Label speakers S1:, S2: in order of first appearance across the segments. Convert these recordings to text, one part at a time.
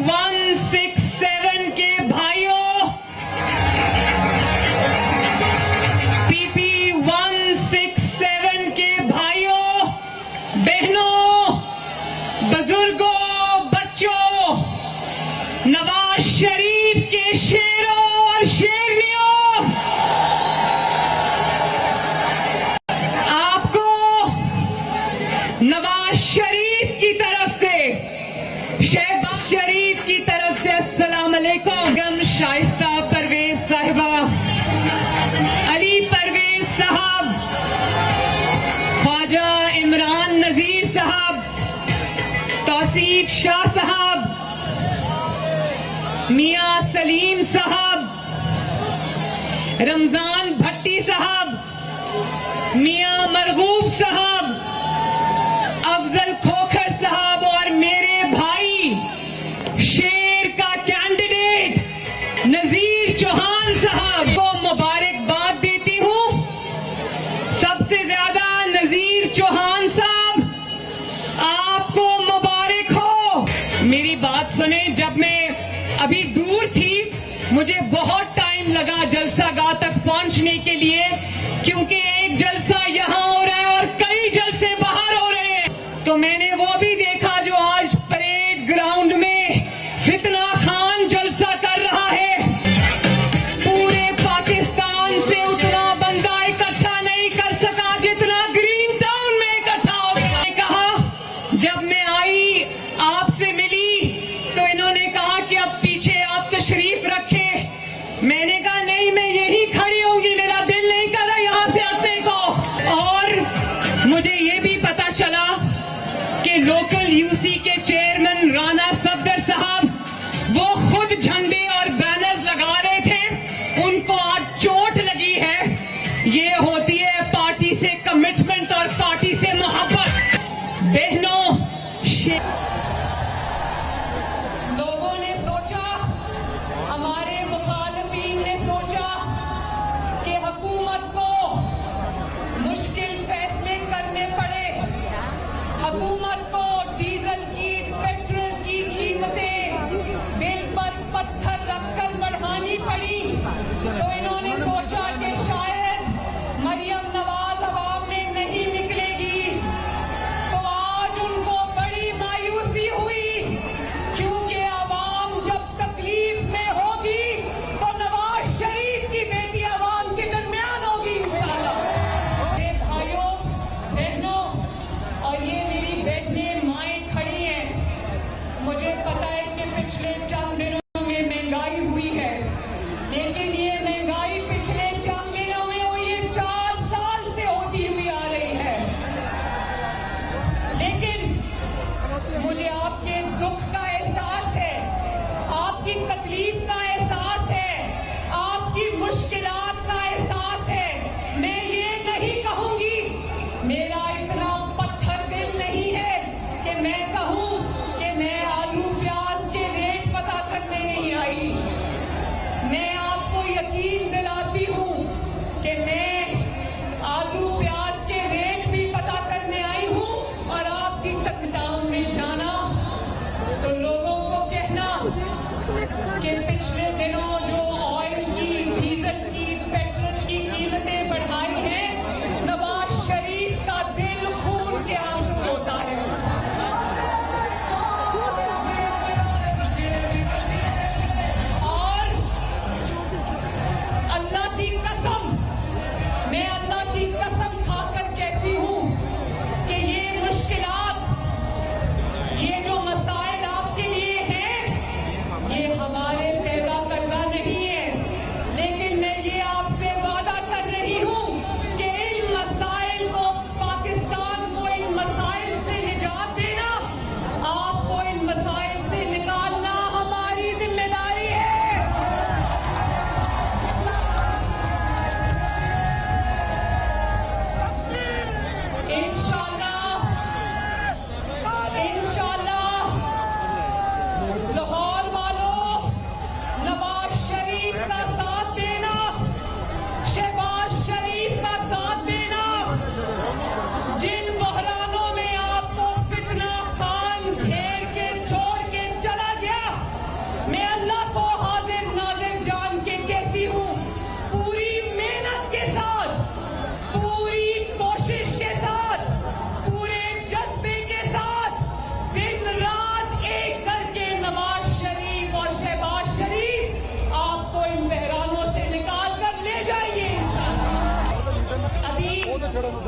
S1: 167 के भाइयों, PP 167 के भाइयों, बहनों, बुजुर्गों, बच्चों, नवाज शरीफ के शेरों और शेरनियों, आपको नवाज शरीफ की तरफ से, शहबाज शरीफ की तरफ से अस्सलाम अलैकुम। गम शाइस्ता परवेज साहिबा, अली परवेज साहब, ख्वाजा इमरान नजीर साहब, तौसीफ शाह साहब, मियां सलीम साहब, रमजान भट्टी साहब, मियां मरगूब साहब, अफजल खोखर साहब और मेरे भाई शेर का कैंडिडेट नजीर चौहान साहब को मुबारकबाद देती हूं। सबसे ज्यादा नजीर चौहान साहब, आपको मुबारक हो। मेरी बात सुने, जब मैं अभी दूर थी मुझे बहुत टाइम लगा जलसा गाह तक पहुंचने के लिए, क्योंकि एक जलसा यहां हो रहा है और कई जलसे बाहर हो रहे हैं। तो मैंने वो भी देखा जो आज परेड ग्राउंड में फितना खान जलसा कर रहा है। पूरे पाकिस्तान से उतना बंदा इकट्ठा नहीं कर सका जितना ग्रीन टाउन में इकट्ठा हो गया। मैंने कहा, जब मैं आई आपसे मिली तो इन्होंने कहा कि अब पीछे आप तशरीफ रखें। मैंने कहा नहीं, मैं यही खड़ी होंगी, मेरा दिल नहीं कर रहा यहां से हटने को। और मुझे ये भी पता चला कि लोकल यूसी के चेयरमैन राणा सफदर साहब वो खुद झंडे और बैनर्स लगा रहे थे, उनको आज चोट लगी है। ये होती है पार्टी से कमिटमेंट और पार्टी से मोहब्बत। बहनों, लोगों ने सोचा, हमारे मुखालिफिन ने सोचा कि हुकूमत को मुश्किल फैसले करने पड़े, हुकूमत को डीजल की, पेट्रोल की कीमतें दिल पर पत्थर रखकर बढ़ानी पड़ी। तो इन्होंने सोचा कि शायद मरियम नवाज अवाम में नहीं निकलेगी। तो आज उनको बड़ी मायूसी हुई, क्योंकि अवाम जब तकलीफ में होगी तो नवाज शरीफ की बेटी अवाम के दरमियान होगी इंशाअल्लाह। मेरे भाइयों, बहनों और ये मेरी बहनें माएं खड़ी हैं, मुझे पता है कि पिछले चंद दिनों में महंगाई हुई है, लेकिन ये महंगाई पिछले चंद दिनों में हुई है, 4 साल से होती हुई आ रही है। लेकिन मुझे आपके दुख का एहसास है, आपकी तकलीफ का एहसास है, आपकी मुश्किलात का एहसास है। मैं ये नहीं कहूंगी, मेरा इतना पत्थर दिल नहीं है कि मैं कहूं कि मैं आलू प्याज के रेट पता करने नहीं आई। मैं आपको यकीन दिलाती हूं कि मैं आलू प्याज के रेट भी पता करने आई हूं। और आपकी तकदाम में जाना तो लोगों को कहना कि पिछले दिनों जो ऑयल की, डीजल की, पेट्रोल की कीमतें बढ़ाई हैं, नवाज शरीफ का दिल खून के आंसू होता है। और अल्लाह की कसम, मैं अल्लाह की कसम खाकर कहती हूं कि ये मुश्किलात, ये जो मसाइल आपके लिए हैं, ये हमारे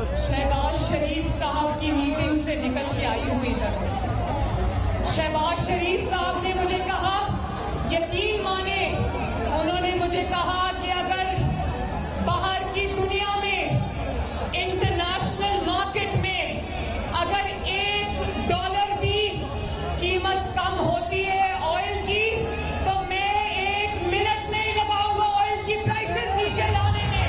S1: शहबाज शरीफ साहब की मीटिंग से निकल के आई हूं इधर। शहबाज शरीफ साहब ने मुझे कहा, यकीन माने, उन्होंने मुझे कहा कि अगर बाहर की दुनिया में, इंटरनेशनल मार्केट में अगर $1 भी कीमत कम होती है ऑयल की, तो मैं 1 मिनट नहीं लगाऊंगा ऑयल की प्राइसेस नीचे लाने में।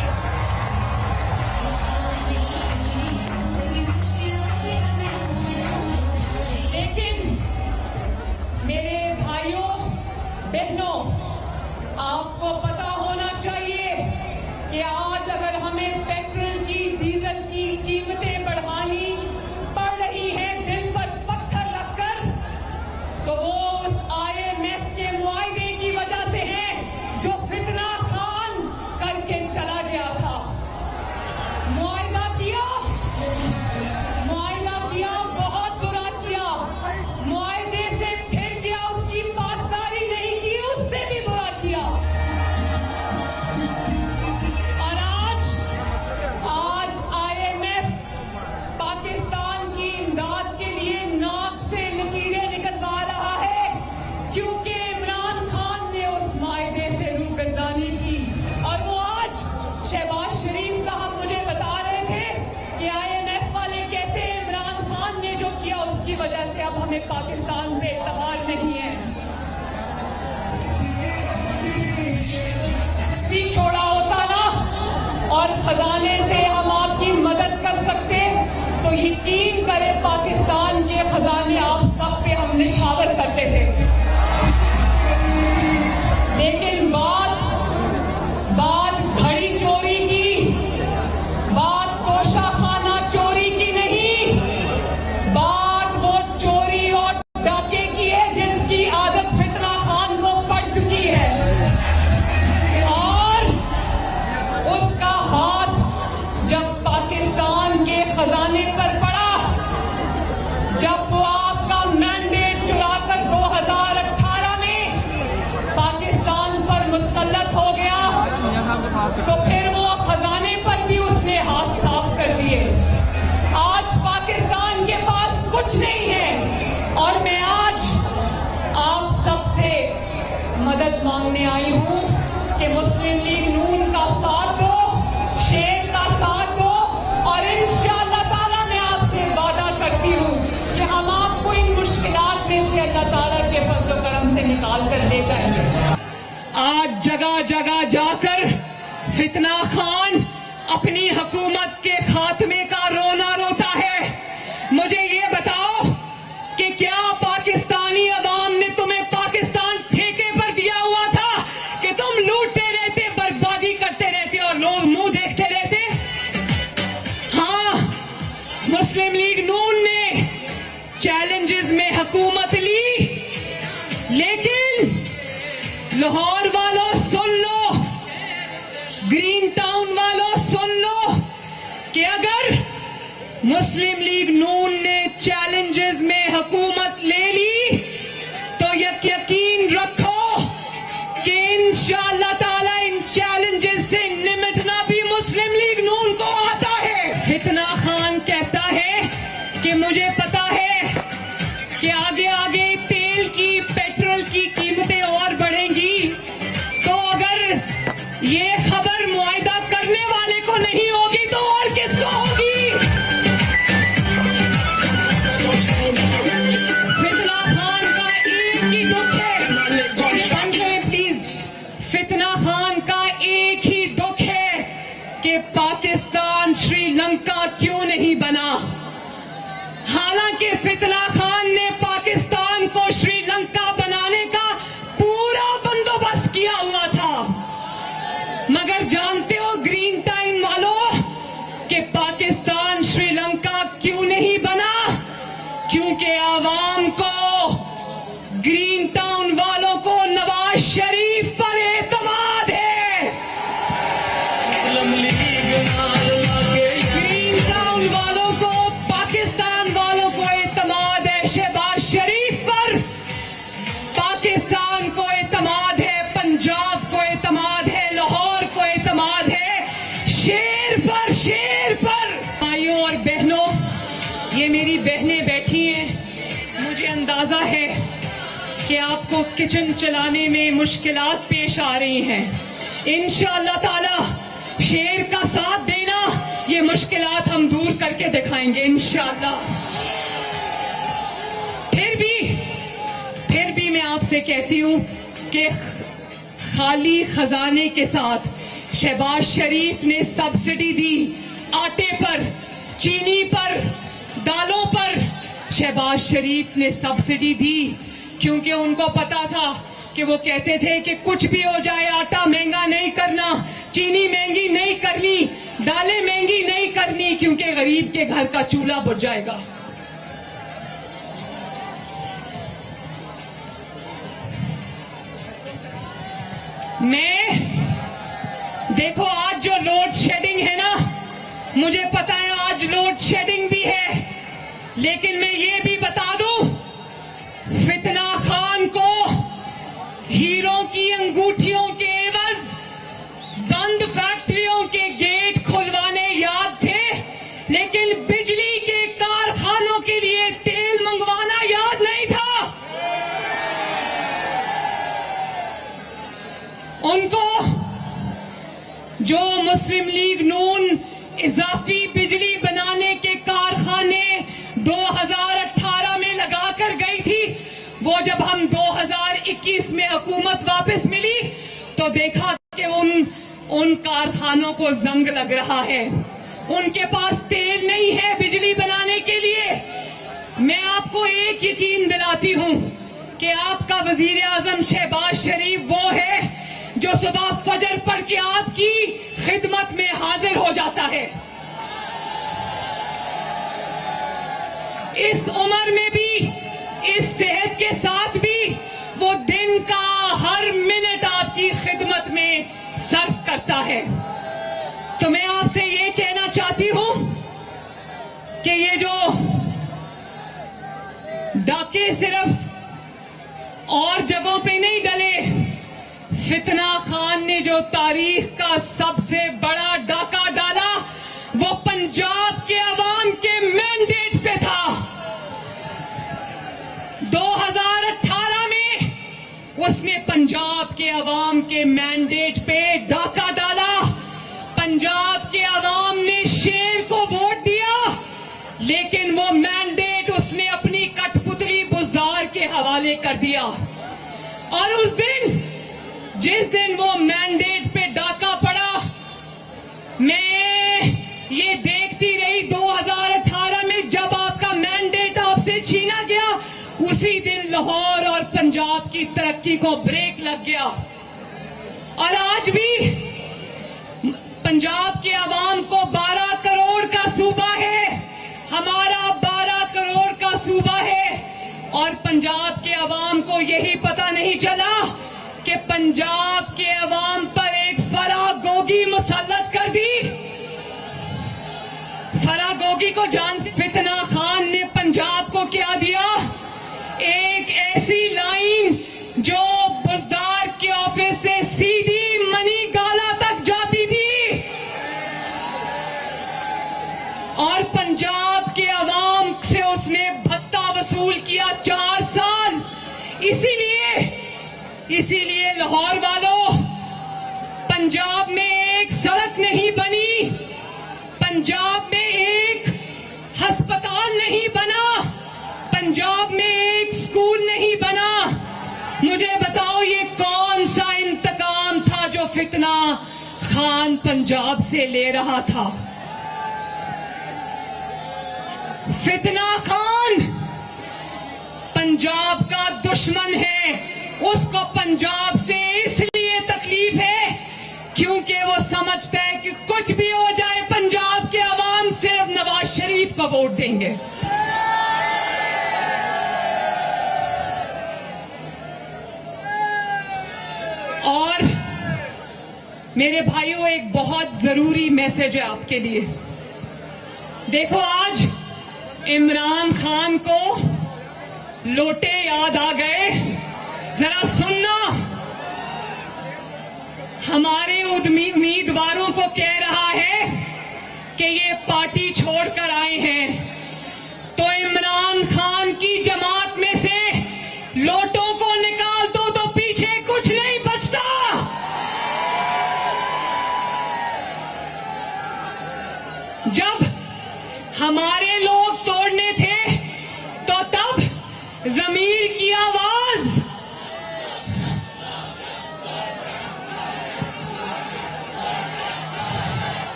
S1: लेकिन मेरे भाइयों बहनों, आपको पता होना चाहिए कि आज अगर हमें पेट्रोल की, डीजल की कीमतें बढ़ानी पड़ रही हैं दिल पर पत्थर रखकर, तो वो उस IMF के मुआहदे की वजह से है जो फितना खान करके चला गया था। मुआहदा किया, बहुत बुरा किया। मुआहदे से फिर गया, उसकी पासदारी नहीं की, उससे भी बुरा किया। और आज IMF पाकिस्तान की इमदाद के लिए नाक से लकीरें निकलवा रहा है, क्योंकि इमरान खान ने उस मुआहदे से रूगर्दानी की। और वो आज शहबाज शरीफ साहब मुझे बता रहे थे कि IMF वाले कहते हैं इमरान खान ने जो किया उसकी वजह से अब हमें पाकिस्तान पे एतबार नहीं है। भी छोड़ा होता ना और खजाने से हम आपकी मदद कर सकते, तो यकीन करें पाकिस्तान के खजाने आप सब पे हम निछावर करते थे। लेकिन बात घड़ी चोरी की, बात तोशाखाना चोरी की नहीं, बात वो चोरी और डाके की है जिसकी आदत फितना खान को पड़ चुकी है। और उसका हाथ जब पाकिस्तान के खजाने पर पड़ा, जब वो आपका मैंडेट चुराकर 2018 में पाकिस्तान पर मुसल्लत हो गया, तो फिर वो खजाने पर भी उसने हाथ साफ कर दिए। आज पाकिस्तान के पास कुछ नहीं है और मैं आज आप सबसे मदद मांगने आई हूं कि मुस्लिम लीग नून का साथ दो, शेर का साथ दो, और इंशाअल्लाह ताला मैं आपसे वादा करती हूं कि हम आपको इन मुश्किलात में से अल्लाह ताला के फजल करम से निकाल कर ले जाएंगे। आज जगह जगह जाकर फितना खान अपनी हुकूमत के खात्मे का रोना रोता है। मुझे ये बताओ कि क्या पाकिस्तानी अवाम ने तुम्हें पाकिस्तान ठेके पर दिया हुआ था कि तुम लूटते रहते, बर्बादी करते रहते और लोग मुंह देखते रहते? हाँ, मुस्लिम लीग नून ने चैलेंजेस में हुकूमत ली, लेकिन लाहौर वालों सुन लो, ग्रीन टाउन वालों सुन लो कि अगर मुस्लिम लीग नून ने चैलेंजेस में हुकूमत ले ली तो यकीन रखो कि इंशाअल्लाह ताला इन चैलेंजेस से निपटना भी मुस्लिम लीग नून को आता है। फितना खान कहता है कि मुझे पता है कि आगे आगे तेल की, पेट्रोल की कीमतें और बढ़ेंगी, तो अगर ये खबर मुआहदा करने वाले को नहीं होगी तो और किसको होगी? फितना खान का एक ही दुख है, प्लीज, फितना खान का एक ही दुख है कि पाकिस्तान श्रीलंका क्यों नहीं बना। हालांकि फितना खान ने पाकिस्तान को श्रीलंका बनाने का पूरा बंदोबस्त किया हुआ था, मगर जानते हो ग्रीन टाइम वालों कि पाकिस्तान श्रीलंका क्यों नहीं बना? क्योंकि आवाम को, ग्रीन टाउन वालों को नवाज शरीफ पर एतमाद है। ग्रीन टाउन वालों को, पाकिस्तान वालों को एतमाद है शहबाज शरीफ पर, पाकिस्तान को एतमाद है, पंजाब को एतमाद है, लाहौर को एतमाद है, शेर पर आपको किचन चलाने में मुश्किलात पेश आ रही हैं। इंशाअल्लाह ताला शेर का साथ देना, ये मुश्किलात हम दूर करके दिखाएंगे इंशाअल्लाह। फिर भी मैं आपसे कहती हूं कि खाली खजाने के साथ शहबाज शरीफ ने सब्सिडी दी आटे पर, चीनी पर, दालों पर। शहबाज शरीफ ने सब्सिडी दी क्योंकि उनको पता था कि वो कहते थे कि कुछ भी हो जाए आटा महंगा नहीं करना, चीनी महंगी नहीं करनी, दालें महंगी नहीं करनी, क्योंकि गरीब के घर का चूल्हा बुझ जाएगा। देखो आज जो लोड शेडिंग है ना, मुझे पता है आज लोड शेडिंग भी है, लेकिन मैं ये भी बता दूं, फितना खान को हीरों की अंगूठियों के एवज बंद फैक्ट्रियों के गेट खुलवाने याद थे, लेकिन बिजली के कारखानों के लिए तेल मंगवाना याद नहीं था। उनको जो मुस्लिम लीग नून इजाफी बिजली बनाने के कारखाने 2018 में लगाकर गई थी, वो जब हम 2021 में हुकूमत वापस मिली तो देखा कि उन कारखानों को जंग लग रहा है, उनके पास तेल नहीं है बिजली बनाने के लिए। मैं आपको एक यकीन दिलाती हूं कि आपका वजीर आजम शहबाज शरीफ वो है जो सुबह फजर पढ़ के आपकी खिदमत में हाजिर हो जाता है। इस उम्र में भी, इस सेहत के साथ भी वो दिन का हर मिनट आपकी खिदमत में सर्व करता है। तो मैं आपसे ये कहना चाहती हूं कि ये जो डाके सिर्फ और जगहों पे नहीं डले, फितना खान ने जो तारीख का सबसे बड़ा डाका डाला वो पंजाब के अवाम के मैंडेट पे था। 2018 में उसने पंजाब के अवाम के मैंडेट पे डाका डाला। पंजाब के अवाम ने शेर को वोट दिया, लेकिन वो मैंडेट उसने अपनी कठपुतली बुजदार के हवाले कर दिया। और उस दिन, जिस दिन वो मैंडेट पे डाका पड़ा, मैं ये देखती रही 2018 में जब आपका मैंडेट आपसे छीना गया, उसी दिन लाहौर और पंजाब की तरक्की को ब्रेक लग गया। और आज भी पंजाब के अवाम को 12 करोड़ का सूबा है, हमारा 12 करोड़ का सूबा है, और पंजाब के अवाम को यही पता नहीं चला कि पंजाब के अवाम पर एक फरागोगी मुसल्लत कर दी। फरागोगी को जानते? फितना खान ने पंजाब को क्या दिया? एक ऐसी लाइन जो बुजदार के ऑफिस से सीधी मनी गाला तक जाती थी, और पंजाब के अवाम से उसने भत्ता वसूल किया 4 साल। इसीलिए लाहौर वालों, पंजाब में एक सड़क नहीं बनी, पंजाब में एक अस्पताल नहीं बना, पंजाब में एक स्कूल नहीं बना। मुझे बताओ ये कौन सा इंतकाम था जो फितना खान पंजाब से ले रहा था? फितना खान पंजाब का दुश्मन है। उसको पंजाब से इसलिए तकलीफ है क्योंकि वो समझता है कि कुछ भी हो जाए पंजाब के अवाम सिर्फ नवाज शरीफ को वोट देंगे। और मेरे भाइयों, एक बहुत जरूरी मैसेज है आपके लिए। देखो, आज इमरान खान को लोटे याद आ गए। जरा सुनना, हमारे उम्मीदवारों को कह रहा है कि ये पार्टी छोड़कर आए हैं, तो इमरान खान की जमात में से लोटों को निकाल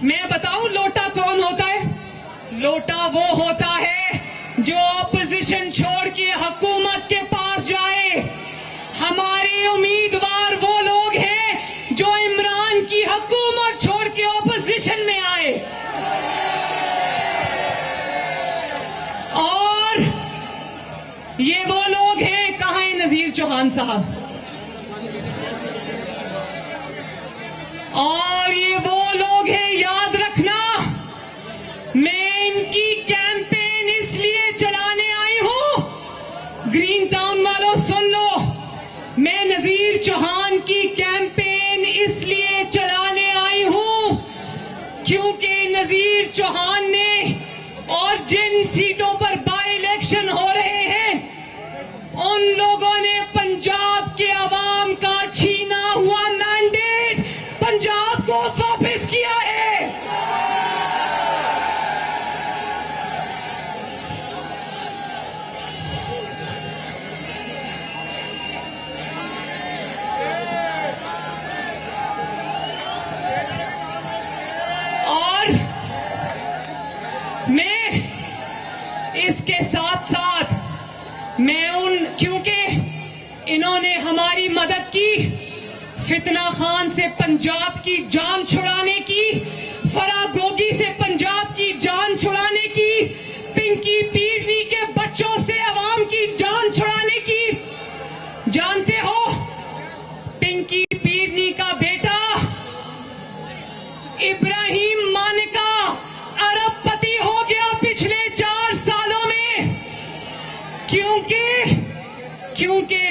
S1: मैं बताऊं लोटा कौन होता है? लोटा वो होता है जो ऑपोजिशन छोड़ के हुकूमत के पास जाए। हमारे उम्मीदवार वो लोग हैं जो इमरान की हुकूमत छोड़ के ऑपोजिशन में आए। और ये वो लोग हैं, कहां है नजीर चौहान साहब? और ये वो लोग हैं, याद रखना, मैं इनकी कैंपेन इसलिए चलाने आई हूं। ग्रीन टाउन वालों सुन लो, मैं नजीर चौहान की कैंपेन इसलिए चलाने आई हूं क्योंकि नजीर चौहान ने, और जिन सीटों पर बाई इलेक्शन हो रहे हैं, उन लोगों ने पंजाब के अवाम का छीना हुआ मैंडेट पंजाब को वापस किया है। और मैं इसके साथ साथ क्योंकि इन्होंने हमारी मदद की, फितना खान से पंजाब की जान छुड़ाने की, फराह गोगी से पंजाब की जान छुड़ाने की, पिंकी पीरनी के बच्चों से अवाम की जान छुड़ाने की। जानते हो, पिंकी पीरनी का बेटा इब्राहिम मानिका अरबपति हो गया पिछले 4 सालों में, क्योंकि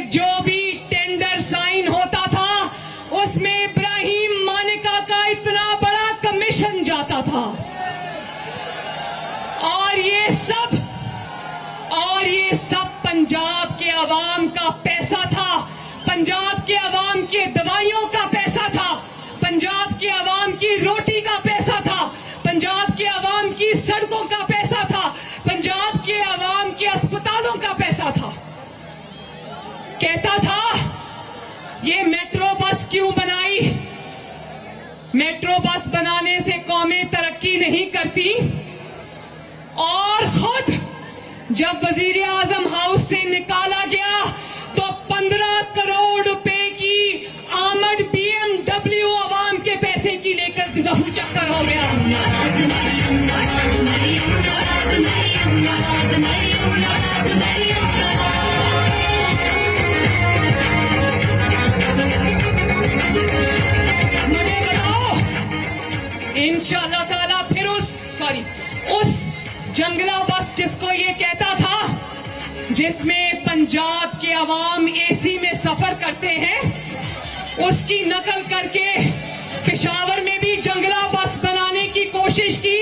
S1: जो भी टेंडर साइन होता था उसमें इब्राहिम मानिका का इतना बड़ा कमीशन जाता था। और ये सब पंजाब के अवाम का पैसा था, पंजाब के अवाम के दवाइयों का पैसा था, पंजाब के अवाम की रोटी का पैसा था, पंजाब के अवाम की सड़कों का पैसा था, पंजाब के अवाम के अस्पतालों का पैसा था। कहता था ये मेट्रो बस क्यों बनाई? मेट्रो बस बनाने से कौमें तरक्की नहीं करती। और खुद जब वजीर आजम हाउस से निकाला गया तो 15 करोड़ रुपए की आमद BMW अवाम के पैसे की लेकर चक्कर हो गया। मुझे बताओ, इंशाअल्लाह ताला फिर उस जंगला बस जिसको ये कहता था, जिसमें पंजाब के अवाम एसी में सफर करते हैं, उसकी नकल करके पेशावर में भी जंगला बस बनाने की कोशिश की,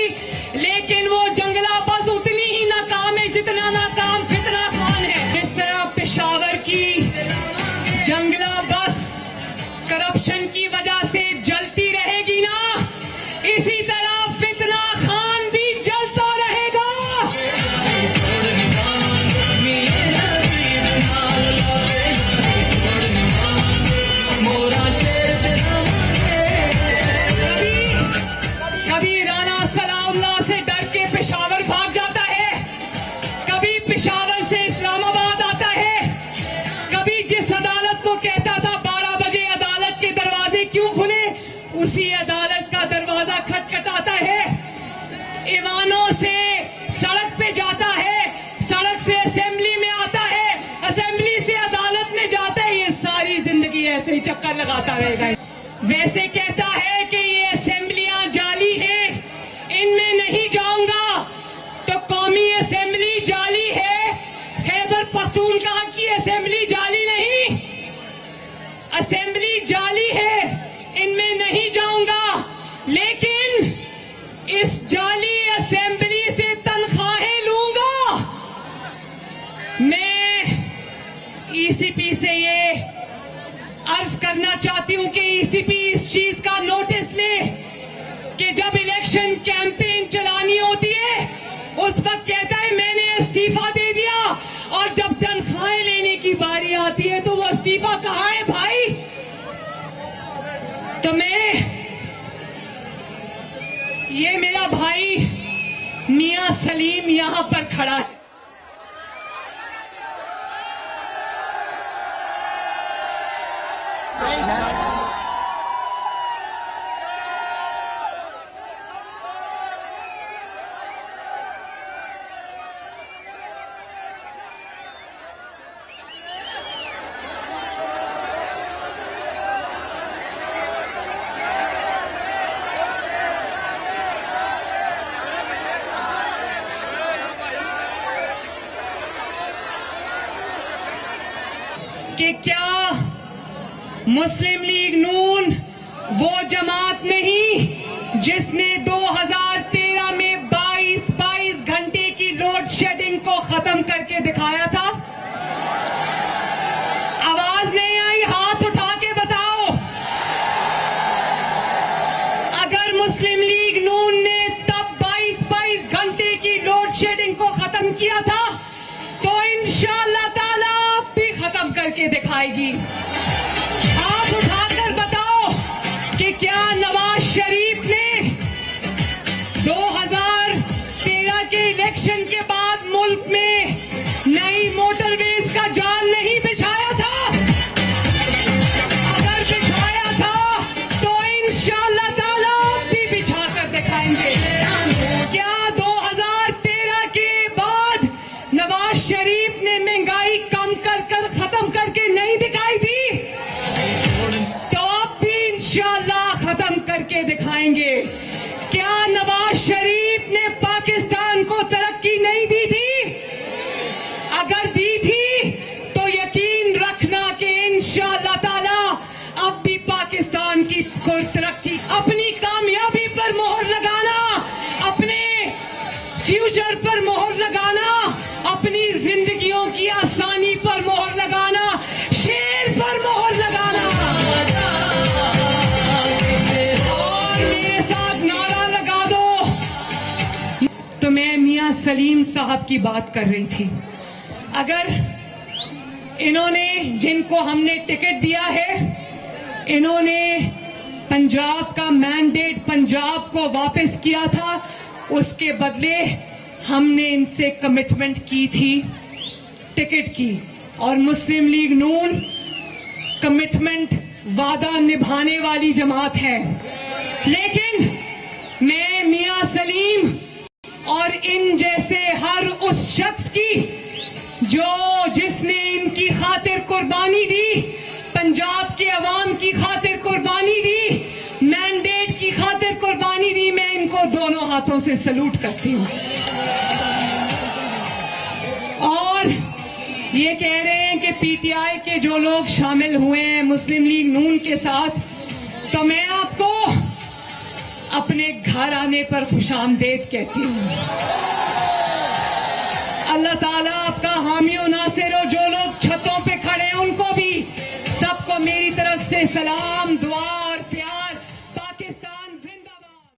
S1: लेकिन वो जंगला बस उतनी ही नाकाम है जितना नाकाम फितना खान है। जिस तरह पेशावर की जंगला बस करप्शन की वजह से जलती रहेगी ना, इसी तरह फितना खान भी जलता रहेगा। कभी राणा सलाउल्लाह से डर के पेशावर भाग जाता है, कभी पेशावर से इस्लामाबाद आता है, कभी जिस अदालत को कहता था 12 बजे अदालत के दरवाजे क्यों खुले, उसी अदालत का दरवाजा खटखटाता है, ईवानों से सड़क पे जाता है, सड़क से असेंबली में आता है, असेंबली से अदालत में जाता है। ये सारी जिंदगी ऐसे ही चक्कर लगाता रहेगा। वैसे कहता है कि ये असेंबलियां जाली हैं, इनमें नहीं जाऊंगा, तो कौमी असेंबली जाली है, खैबर पख्तूनख्वा की असेंबली जाली नहीं, असेंबली जाली है, इनमें नहीं जाऊंगा, लेकिन इस जाली असेंबली से तनख्वाहें लूंगा। मैं ईसीपी से ये अर्ज करना चाहती हूं कि ईसीपी इस चीज का नोटिस ले कि जब इलेक्शन कैंपेन चलानी होती है उस वक्त कहता है मैंने इस्तीफा दे दिया, और जब तनख्वाहें लेने की बारी आती है तो वो इस्तीफा कहाँ है भाई? तो मैं ये मेरा भाई मियां सलीम यहां पर खड़ा है। कि क्या मुस्लिम लीग नून वो जमात नहीं जिसने 2013 में 22 घंटे की लोड शेडिंग को खत्म करके दिखाया था? आवाज नहीं आई, हाथ उठा के बताओ। अगर मुस्लिम लीग नून ने तब 22 घंटे की लोड शेडिंग को खत्म किया था तो इंशाअल्लाह ताला भी खत्म करके दिखाएगी। हाथ उठाकर बताओ कि क्या नवाज शरीफ ने 2013 के इलेक्शन के बाद मुल्क में नई मोटरवेज का जाल नहीं बिछाया था? अगर बिछाया था तो इंशाअल्लाह ताला भी बिछाकर दिखाएंगे। क्या 2013 के बाद नवाज शरीफ ने महंगाई कम कर खत्म करके नहीं दिखाई दी? तो अब भी इंशाअल्लाह खत्म करके दिखाएंगे। क्या नवाज शरीफ ने पाकिस्तान को तरक्की नहीं दी थी? अगर दी थी तो यकीन रखना कि इंशाअल्लाह ताला अब भी पाकिस्तान की को तरक्की, अपनी कामयाबी पर मोहर लगाना, अपने फ्यूचर पर मोहर लगाना, अपनी जिंदगियों की आसानी पर मोहर लगाना, शेर पर मोहर लगाना और मेरे साथ नारा लगा दो। तो मैं मियां सलीम साहब की बात कर रही थी। अगर इन्होंने, जिनको हमने टिकट दिया है, इन्होंने पंजाब का मैंडेट पंजाब को वापस किया था, उसके बदले हमने इनसे कमिटमेंट की थी टिकट की। और मुस्लिम लीग नून कमिटमेंट, वादा निभाने वाली जमात है। लेकिन मैं मियां सलीम और इन जैसे हर उस शख्स की जिसने इनकी खातिर कुर्बानी दी, पंजाब के अवाम की खातिर कुर्बानी दी, मैंडेट की खातिर कुर्बानी दी, मैं इनको दोनों हाथों से सलूट करती हूं। और ये कह रहे हैं कि पीटीआई के जो लोग शामिल हुए हैं मुस्लिम लीग नून के साथ, तो मैं आपको अपने घर आने पर खुशामदेद कहती हूं। अल्लाह ताला आपका हामी और नासिर